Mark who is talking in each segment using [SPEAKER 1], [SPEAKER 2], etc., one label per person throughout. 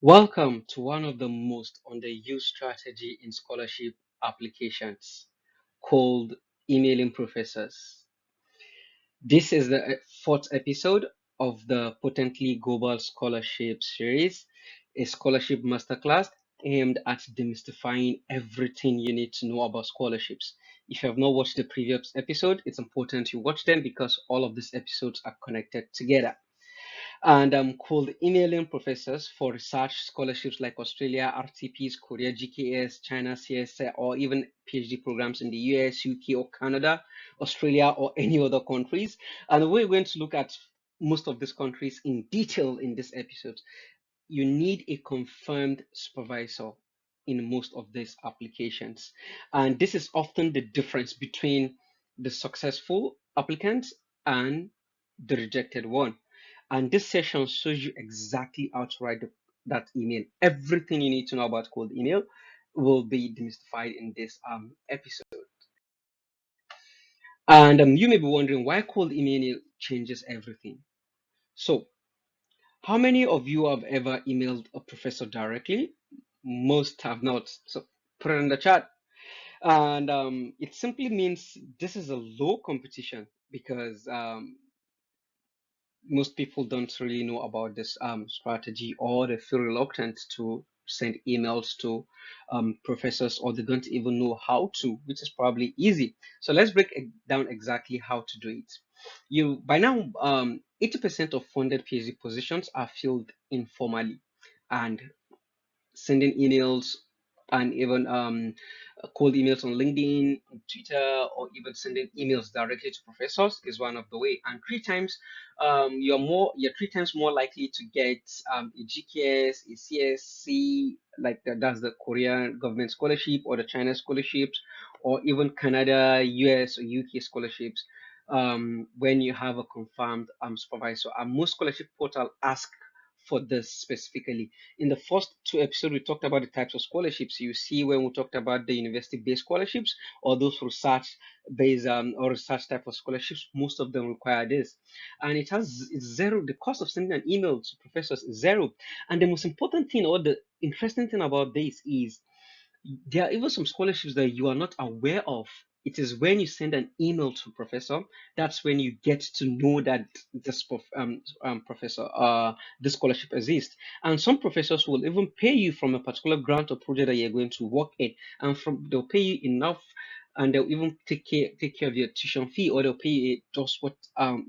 [SPEAKER 1] Welcome to one of the most underused strategy in scholarship applications called emailing professors. This is the fourth episode of the Potently Global Scholarship series, a scholarship masterclass aimed at demystifying everything you need to know about scholarships. If you have not watched the previous episode, it's important you watch them because all of these episodes are connected together. And called emailing professors for research scholarships like Australia, RTPs, Korea, GKS, China, CSA, or even PhD programs in the US, UK, or Canada, Australia, or any other countries. And we're going to look at most of these countries in detail in this episode. You need a confirmed supervisor in most of these applications. And this is often the difference between the successful applicant and the rejected one. And this session shows you exactly how to write that email. Everything you need to know about cold email will be demystified in this episode. And you may be wondering why cold email changes everything. So, how many of you have ever emailed a professor directly? Most have not. So, put it in the chat. And it simply means this is a low competition because most people don't really know about this strategy, or they feel reluctant to send emails to professors, or they don't even know how to, which is probably easy. So let's break it down exactly how to do it. You by now 80% of funded PhD positions are filled informally, and sending emails and even cold emails on LinkedIn, on Twitter, or even sending emails directly to professors is one of the way. And you're 3 times more likely to get a GKS, a CSC, like that's the Korean government scholarship or the China scholarships, or even Canada, US, or UK scholarships. When you have a confirmed supervisor, and most scholarship portal ask for this specifically. In the first two episodes, we talked about the types of scholarships. You see, when we talked about the university-based scholarships or those research-based or research type of scholarships, most of them require this, and it's zero. The cost of sending an email to professors is zero, and the most important thing, or the interesting thing about this is there are even some scholarships that you are not aware of. It is when you send an email to a professor, that's when you get to know that professor, this scholarship exists. And some professors will even pay you from a particular grant or project that you're going to work in, and they'll pay you enough, and they'll even take care of your tuition fee, or they'll pay you just what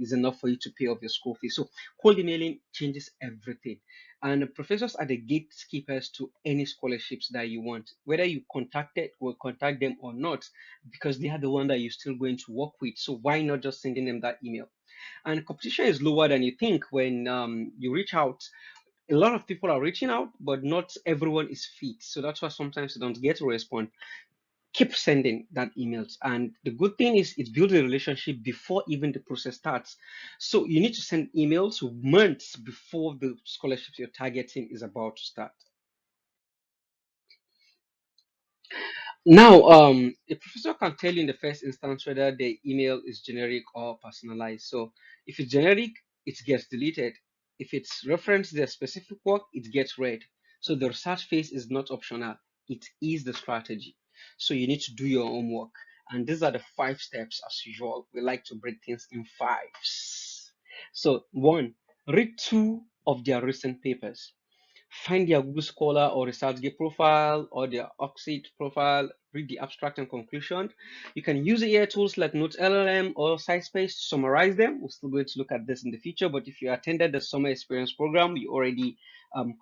[SPEAKER 1] is enough for you to pay off your school fee. So cold emailing changes everything, and the professors are the gatekeepers to any scholarships that you want, whether you contacted will contact them or not, because they are the one that you're still going to work with. So why not just sending them that email? And competition is lower than you think when you reach out. A lot of people are reaching out, but not everyone is fit. So that's why sometimes you don't get a response. Keep sending that emails, and the good thing is it builds a relationship before even the process starts. So you need to send emails months before the scholarships you're targeting is about to start. Now a professor can tell you in the first instance whether the email is generic or personalized. So if it's generic, it gets deleted. If it's referenced their specific work, it gets read. So the research phase is not optional, it is the strategy. So you need to do your homework. And these are the 5 steps. As usual, we like to break things in fives. So one, read 2 of their recent papers. Find their Google Scholar or ResearchGate profile or their Oxid profile, read the abstract and conclusion. You can use AI tools like Note LLM or SciSpace to summarize them. We're still going to look at this in the future, but if you attended the summer experience program, you already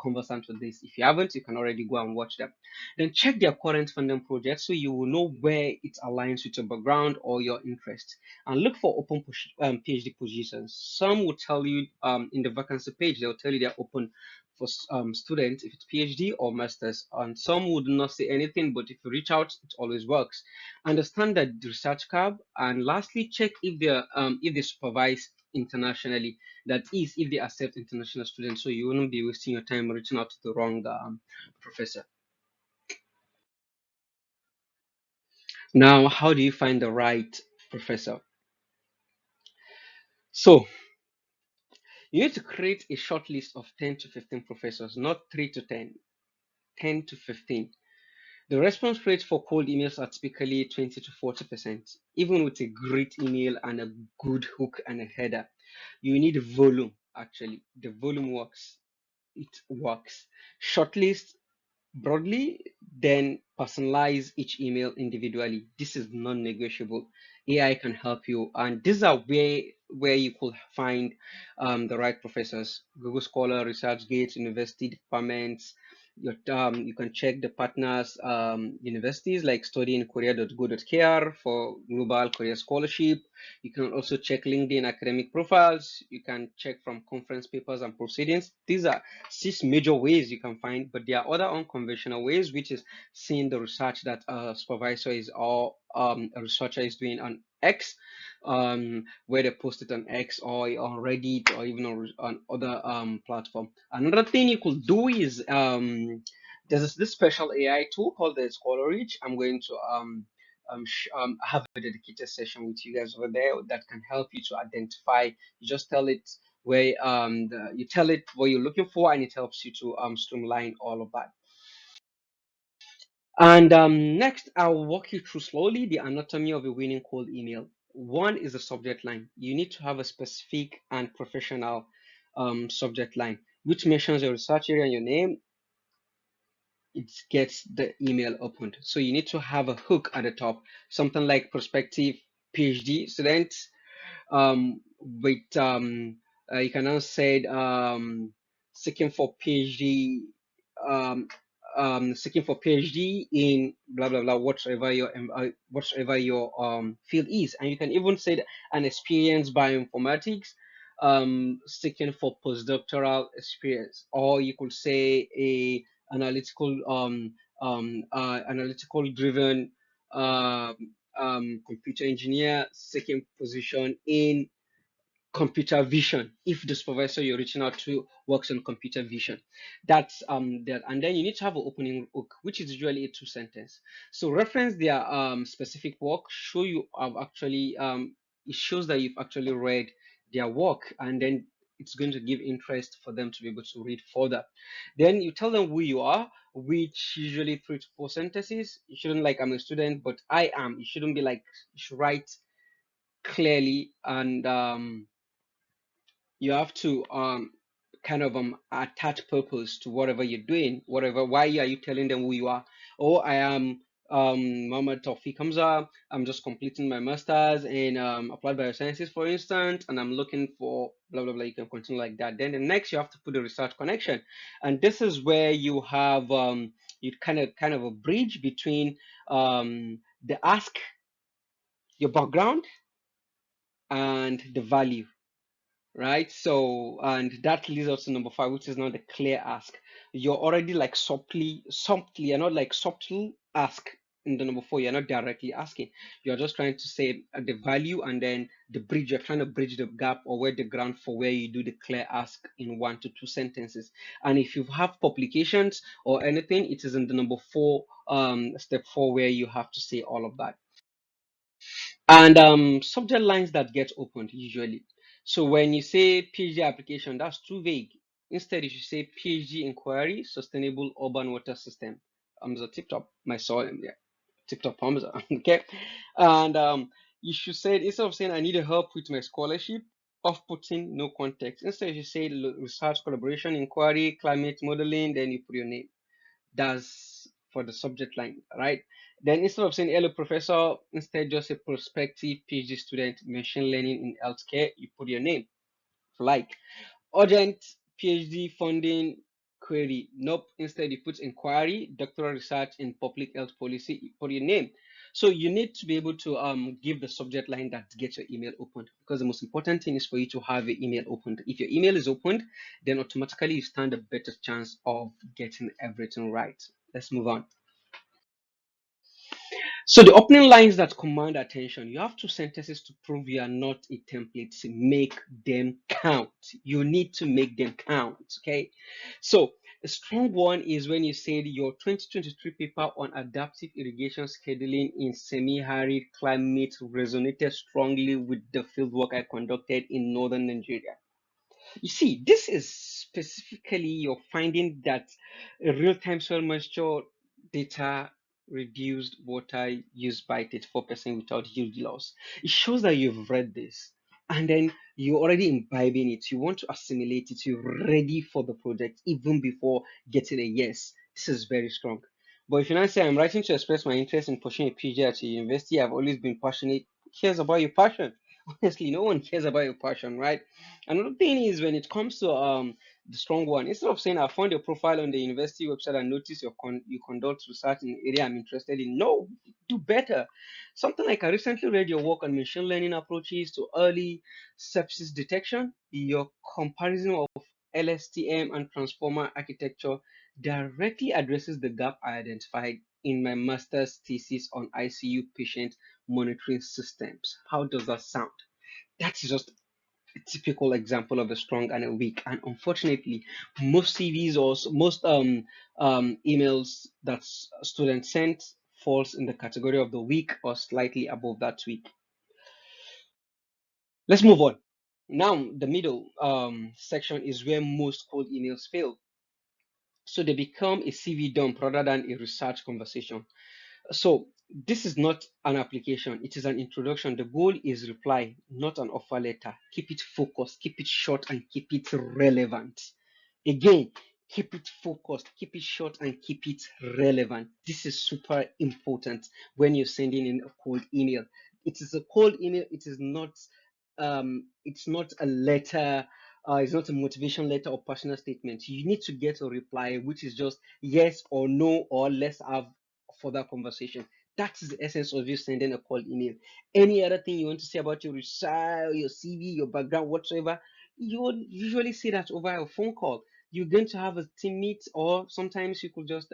[SPEAKER 1] conversant with this. If you haven't, you can already go and watch them. Then check their current funding projects so you will know where it aligns with your background or your interest. And look for open PhD positions. Some will tell you in the vacancy page, they'll tell you they're open for students if it's PhD or masters, and some would not say anything, but if you reach out, it always works. Understand that research curve, and lastly, check if they supervise internationally. That is, if they accept international students, so you wouldn't be wasting your time reaching out to the wrong professor. Now, how do you find the right professor? So You need to create a short list of 10 to 15 professors, not 3 to 10, 10 to 15. The response rate for cold emails are typically 20 to 40%. Even with a great email and a good hook and a header, you need volume actually. The volume works. It works. Shortlist broadly, then personalize each email individually. This is non-negotiable. AI can help you, and these are where you could find the right professors: Google Scholar, ResearchGate, university departments. You can check the partners universities like studyinkorea.go.kr for global career scholarship. You can also check LinkedIn academic profiles. You can check from conference papers and proceedings. These are 6 major ways you can find, but there are other unconventional ways, which is seeing the research that a supervisor is or a researcher is doing on X, where they post it on X or on Reddit or even on other platform. Another thing you could do is there's this special AI tool called the Scholar Reach. I'm going to have a dedicated session with you guys over there that can help you to identify. You just tell it where you tell it what you're looking for, and it helps you to streamline all of that. And next, I'll walk you through slowly the anatomy of a winning cold email. One is the subject line. You need to have a specific and professional subject line, which mentions your research area and your name. It gets the email opened. So you need to have a hook at the top, something like prospective PhD students with you can now say seeking for PhD um, seeking for PhD in blah blah blah whatever your field is, and you can even say that an experienced bioinformatics seeking for postdoctoral experience, or you could say a analytical analytical driven um, computer engineer seeking position in computer vision if the supervisor you're reaching out to works on computer vision. That's that. And then you need to have an opening hook, which is usually a 2 sentence. So reference their specific work, show you have actually it shows that you've actually read their work, and then it's going to give interest for them to be able to read further. Then you tell them who you are, which usually 3 to 4 sentences. You shouldn't like I'm a student, but I am. You shouldn't be like, you should write clearly, and you have to kind of attach purpose to whatever you're doing, whatever. Why are you telling them who you are? Oh, I am Muhammad Tawfiq Hamza. I'm just completing my masters in applied biosciences, for instance, and I'm looking for blah blah blah. You can continue like that. Then the next you have to put the research connection, and this is where you have you kind of a bridge between the ask, your background, and the value, right? So, and that leads us to number 5, which is not the clear ask. You're already like softly, you're not like subtle ask in the number 4. You're not directly asking. You're just trying to say the value, and then the bridge. You're trying to bridge the gap or where the ground for where you do the clear ask in 1 to 2 sentences. And if you have publications or anything, it is in the number 4, step 4, where you have to say all of that. And subject lines that get opened usually. So when you say PhD application, that's too vague. Instead, you should say PhD inquiry, sustainable urban water system. Hamza tip top, my soil, yeah, tip top Hamza. Okay, and you should say, instead of saying I need help with my scholarship, of putting no context. Instead, you should say research collaboration inquiry, climate modeling, then you put your name. That's for the subject line, right? Then instead of saying hello professor, instead just a prospective PhD student, machine learning in healthcare, you put your name. Like urgent PhD funding query. Nope. Instead you put inquiry, doctoral research in public health policy, you put your name. So you need to be able to give the subject line that gets your email opened, because the most important thing is for you to have your email opened. If your email is opened, then automatically you stand a better chance of getting everything right. Let's move on. So the opening lines that command attention, you have 2 sentences to prove you are not a template. Make them count. You need to make them count. Okay. So a strong one is when you say your 2023 paper on adaptive irrigation scheduling in semi-arid climate resonated strongly with the fieldwork I conducted in northern Nigeria. You see, this is specifically you're finding that a real-time soil moisture data reduced water use by 34% without yield loss. It shows that you've read this and then you're already imbibing it. You want to assimilate it. You're ready for the project even before getting a yes. This is very strong. But if you now say, I'm writing to express my interest in pursuing a PhD at a university, I've always been passionate. Who cares about your passion? Honestly, no one cares about your passion, right? Another thing is when it comes to the strong one, instead of saying I found your profile on the university website and notice you conduct research in the area I'm interested in, no, do better. Something like I recently read your work on machine learning approaches to early sepsis detection. Your comparison of LSTM and transformer architecture directly addresses the gap I identified in my master's thesis on ICU patient monitoring systems. How does that sound? That's just a typical example of a strong and a weak. And unfortunately, most CVs or most emails that students sent falls in the category of the weak or slightly above that weak. Let's move on. Now, the middle section is where most cold emails fail. So they become a CV dump rather than a research conversation. So this is not an application, it is an introduction. The goal is reply, not an offer letter. Keep it focused, keep it short, and keep it relevant. Again, keep it focused, keep it short, and keep it relevant. This is super important when you're sending in a cold email. It is a cold email, it's not a letter, it's not a motivation letter or personal statement. You need to get a reply which is just yes or no, or let's have further conversation. That is the essence of you sending a cold email. Any other thing you want to say about your research, your CV, your background, whatsoever, you would usually say that over a phone call. You're going to have a team meet, or sometimes you could just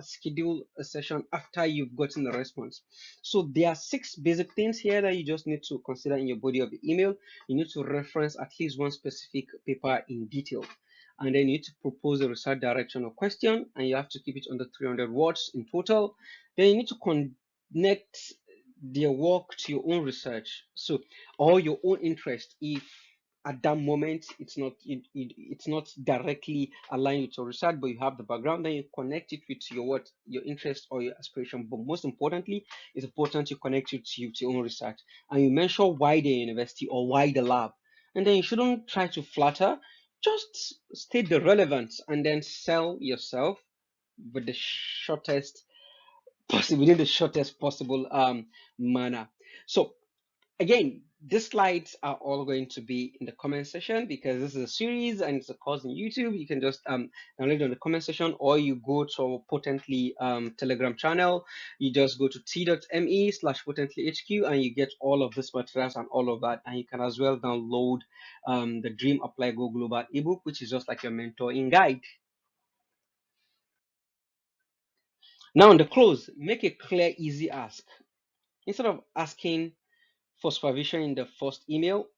[SPEAKER 1] schedule a session after you've gotten the response. So there are six basic things here that you just need to consider in your body of the email. You need to reference at least one specific paper in detail, and then you need to propose a research direction or question, and you have to keep it under 300 words in total. Then you need to connect their work to your own research, so or your own interest. If at that moment it's not directly aligned with your research, but you have the background, then you connect it with your interest or your aspiration. But most importantly, it's important to connect it to your own research, and you mention why the university or why the lab. And then you shouldn't try to flatter, just state the relevance and then sell yourself with the shortest possible within the shortest possible manner. So again, these slides are all going to be in the comment section because this is a series and it's a course on YouTube. You can just download it on the comment section, or you go to our Potently Telegram channel. You just go to t.me/potentlyhq and you get all of this materials and all of that. And you can as well download the Dream Apply Go Global ebook, which is just like your mentoring guide. Now, in the close, make a clear, easy ask. Instead of asking for supervision in the first email,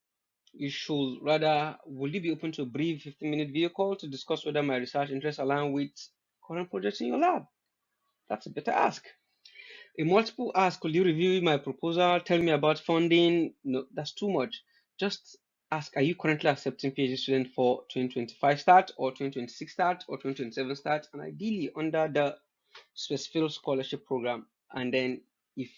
[SPEAKER 1] you should rather, will you be open to a brief 15-minute video call to discuss whether my research interests align with current projects in your lab? That's a better ask. A multiple ask, could you review my proposal? Tell me about funding. No, that's too much. Just ask, are you currently accepting PhD students for 2025 start or 2026 start or 2027 start? And ideally under the specific scholarship program. And then if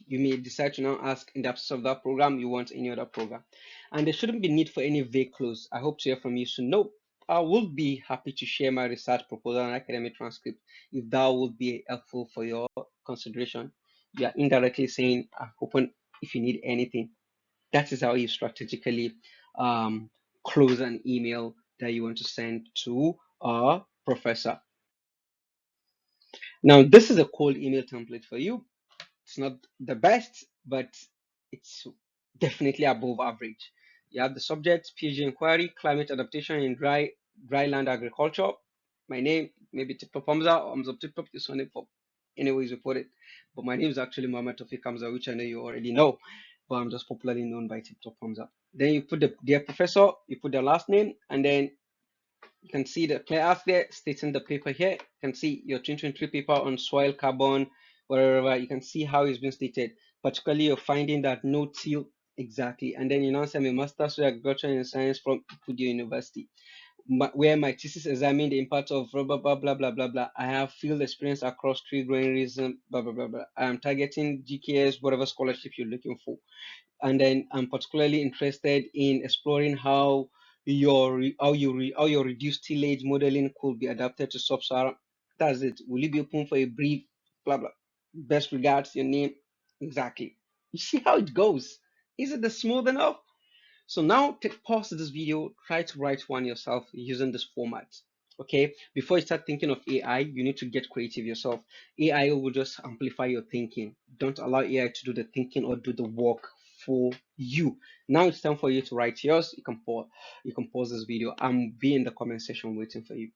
[SPEAKER 1] you may decide to now ask, in the absence of that program, you want any other program. And there shouldn't be need for any vague clause. I hope to hear from you soon. No, I will be happy to share my research proposal and academic transcript if that would be helpful for your consideration. You are indirectly saying, I'm open if you need anything. That is how you strategically close an email that you want to send to a professor. Now, this is a cold email template for you. It's not the best, but it's definitely above average. You have the subject, PhD inquiry, climate adaptation in dry land agriculture. My name, maybe Tip Top Hamza or Hamza Tip Top, this one for anyways you put it. But my name is actually Muhammad Tawfiq Hamza, which I know you already know, but I'm just popularly known by Tip Top Hamza. Then you put the dear professor, you put their last name, and then you can see the clear ask there stating the paper here. You can see your 2023 paper on soil, carbon, wherever. You can see how it's been stated. Particularly, you're finding that no till Exactly. And then you now say I'm a master's of agriculture and science from Purdue University, where my thesis examined the impact of blah blah blah blah blah blah blah. I have field experience across tree growing reason, blah blah blah blah. I am targeting GKS, whatever scholarship you're looking for. And then I'm particularly interested in exploring how how your reduced tillage modeling could be adapted to sub-Saharan. That's it. Will you be open for a brief blah blah? Best regards, your name. Exactly. You see how it goes. Is it the smooth enough? So now take pause this video, try to write one yourself using this format. Okay, before you start thinking of AI, you need to get creative yourself. AI will just amplify your thinking. Don't allow AI to do the thinking or do the work for you. Now it's time for you to write yours. You can pause this video and be in the comment section waiting for you.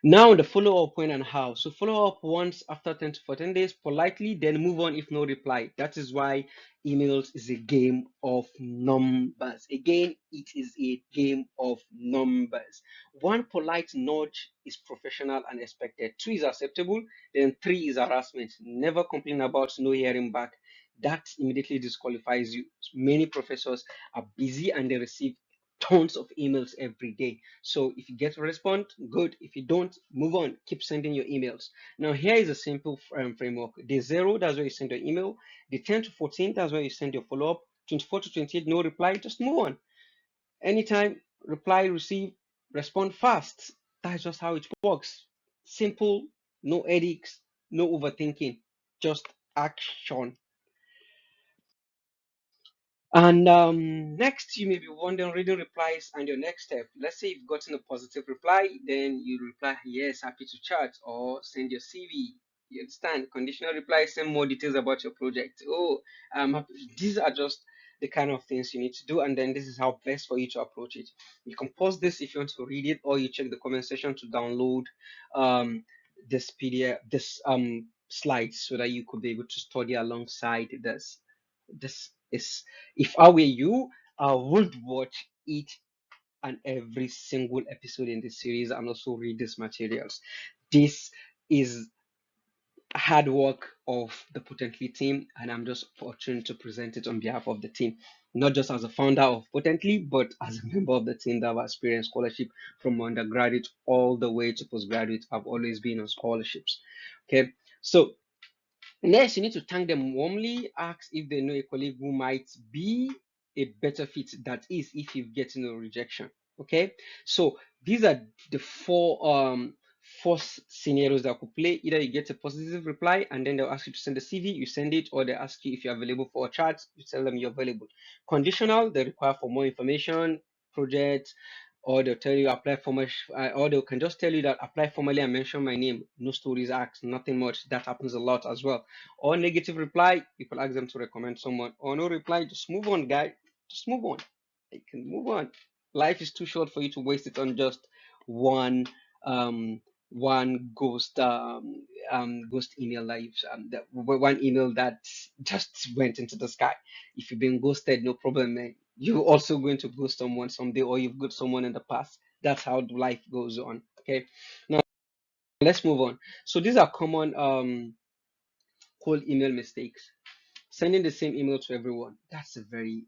[SPEAKER 1] Now the follow-up when and how. So follow up once after 10 to 14 days politely, then move on if no reply. That is why emails is a game of numbers. Again, it is a game of numbers. One polite nudge is professional and expected. Two is acceptable. Then three is harassment. Never complain about no hearing back. That immediately disqualifies you. Many professors are busy and they receive tons of emails every day. So if you get a response, good. If you don't, move on. Keep sending your emails. Now here is a simple framework. Day 0, that's where you send your email. Day 10 to 14, that's where you send your follow-up. 24 to 28, no reply, just move on. Anytime, reply, receive, respond fast. That's just how it works. Simple, no edicts, no overthinking, just action. And next, you may be wondering reading replies and your next step. Let's say you've gotten a positive reply, then you reply, yes, happy to chat, or send your CV. You understand? Conditional reply, send more details about your project. Oh, I'm happy. These are just the kind of things you need to do, and then this is how best for you to approach it. You can pause this if you want to read it, or you check the comment section to download this PDF, this slides, so that you could be able to study alongside this. This is, if I were you, I would watch each and every single episode in this series and also read these materials. This is hard work of the Potently team, and I'm just fortunate to present it on behalf of the team, not just as a founder of Potently, but as a member of the team that have experienced scholarship from undergraduate all the way to postgraduate. I've always been on scholarships. Okay, so next, you need to thank them warmly, ask if they know a colleague who might be a better fit. That is, if you've getting a rejection. Okay, so these are the four scenarios that could play. Either you get a positive reply and then they'll ask you to send a CV, you send it, or they ask you if you're available for a chat, you tell them you're available. Conditional, they require for more information, project, or they'll tell you apply for much, or they can just tell you that apply formally and mention my name. No stories asked, nothing much. That happens a lot as well. Or negative reply, people ask them to recommend someone. Or no reply, just move on, guy. Just move on. You can move on. Life is too short for you to waste it on just one um one ghost email that one email that just went into the sky. If you've been ghosted, no problem, man. You're also going to ghost someone someday, or you've ghosted someone in the past. That's how life goes on. Okay. Now let's move on. So these are common cold email mistakes. Sending the same email to everyone. That's a very,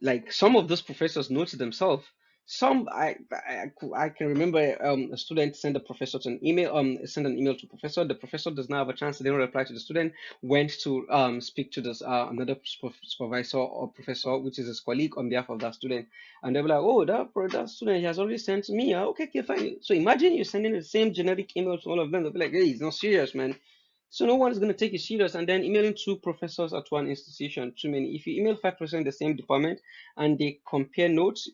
[SPEAKER 1] like, some of those professors know to themselves. Some I can remember a student sent a professor to an email send an email to professor. The professor does not have a chance. They don't reply to the student. Went to speak to this another supervisor or professor, which is his colleague, on behalf of that student, and they were like, oh, that student he has already sent to me. Okay, okay, fine. So imagine you're sending the same generic email to all of them. They'll be like, hey, he's not serious, man. So no one is going to take you serious. And then emailing two professors at one institution, too many. If you email 5% in the same department and they compare notes,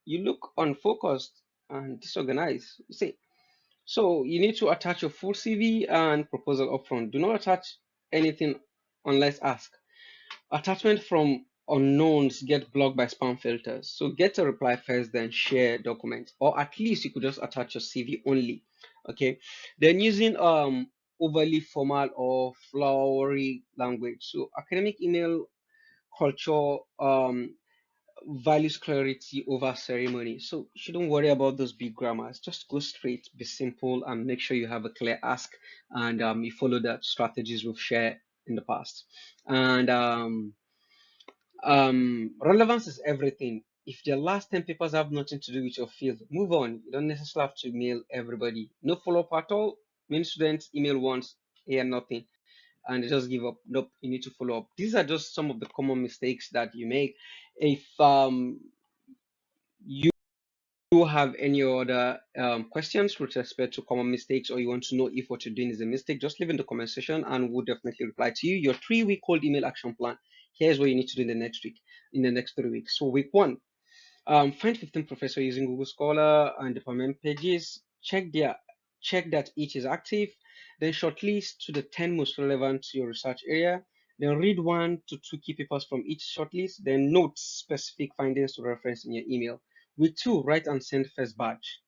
[SPEAKER 1] you look unfocused and disorganized. You see, so you need to attach your full CV and proposal upfront. Do not attach anything unless asked. Attachment from unknowns get blocked by spam filters. So get a reply first, then share document, or at least you could just attach your CV only. Okay. Then using overly formal or flowery language. So academic email culture values clarity over ceremony. So you shouldn't worry about those big grammars. Just go straight, be simple, and make sure you have a clear ask, and you follow the strategies we've shared in the past. And Relevance is everything. If the last 10 papers have nothing to do with your field, move on. You don't necessarily have to mail everybody. No follow up at all. Many students email once, hear nothing, and they just give up. Nope, you need to follow up. These are just some of the common mistakes that you make. If you have any other questions with respect to common mistakes, or you want to know if what you're doing is a mistake, just leave in the comment section and we'll definitely reply to you. Your 3-week cold email action plan. Here's what you need to do in the next week, in the next 3 weeks. So week one, find 15 professors using Google Scholar and department pages. Check that each is active. Then shortlist to the 10 most relevant to your research area. Then read 1 to 2 key papers from each shortlist. Then note specific findings to reference in your email. Week two, write and send first batch.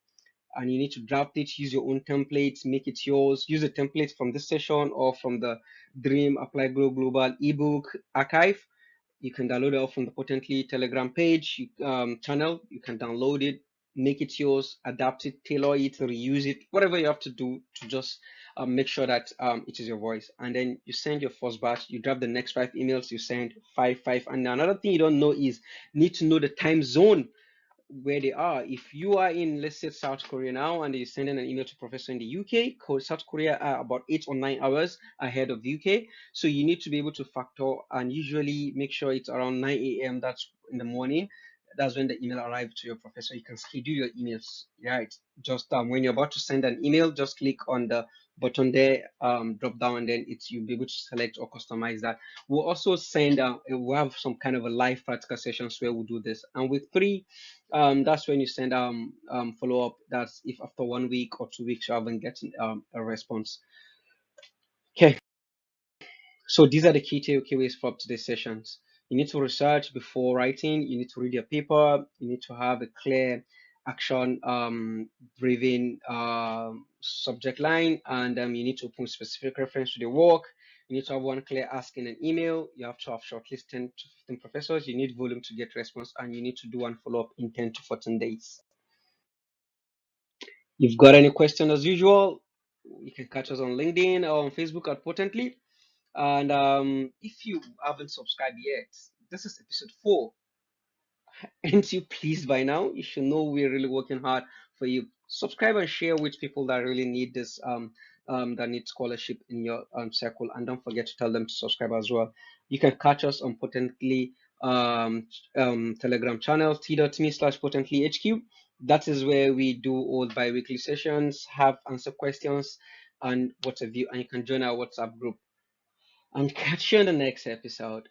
[SPEAKER 1] And you need to draft it, use your own templates, make it yours. Use a template from this session or from the Dream Apply Global ebook archive. You can download it off from the Potently Telegram page channel. You can download it, make it yours, adapt it, tailor it, reuse it, whatever you have to do to just make sure that it is your voice. And then you send your first batch. You drop the next 5 emails. You send five. And another thing you don't know is need to know the time zone where they are. If you are in, let's say, South Korea now, and you're sending an email to professor in the UK, South Korea are about 8 or 9 hours ahead of the UK. So you need to be able to factor and usually make sure it's around 9 a.m. That's in the morning. That's when the email arrives to your professor. You can schedule your emails, right? Just when you're about to send an email, just click on the button there, drop down, and then it's you'll be able to select or customize that. We'll also send we'll have some kind of a live practical sessions where we'll do this. And with three, that's when you send follow up. That's if after 1 week or 2 weeks you haven't gotten a response. Okay, so these are the key takeaways for today's sessions. You need to research before writing. You need to read your paper. You need to have a clear action driven subject line, and you need to put specific reference to the work. You need to have one clear ask in an email. You have to have shortlist 10 to 15 professors. You need volume to get response, and you need to do one follow up in 10 to 14 days. You've got any question as usual, you can catch us on LinkedIn or on Facebook at Potently. And if you haven't subscribed yet, this is episode 4. Aren't you pleased by now? You should know we're really working hard for you. Subscribe and share with people that really need this, that need scholarship in your circle. And don't forget to tell them to subscribe as well. You can catch us on Potently Telegram channel, t.me/PotentlyHQ. That is where we do all bi-weekly sessions, have answer questions, and what have you. And you can join our WhatsApp group. And catch you in the next episode.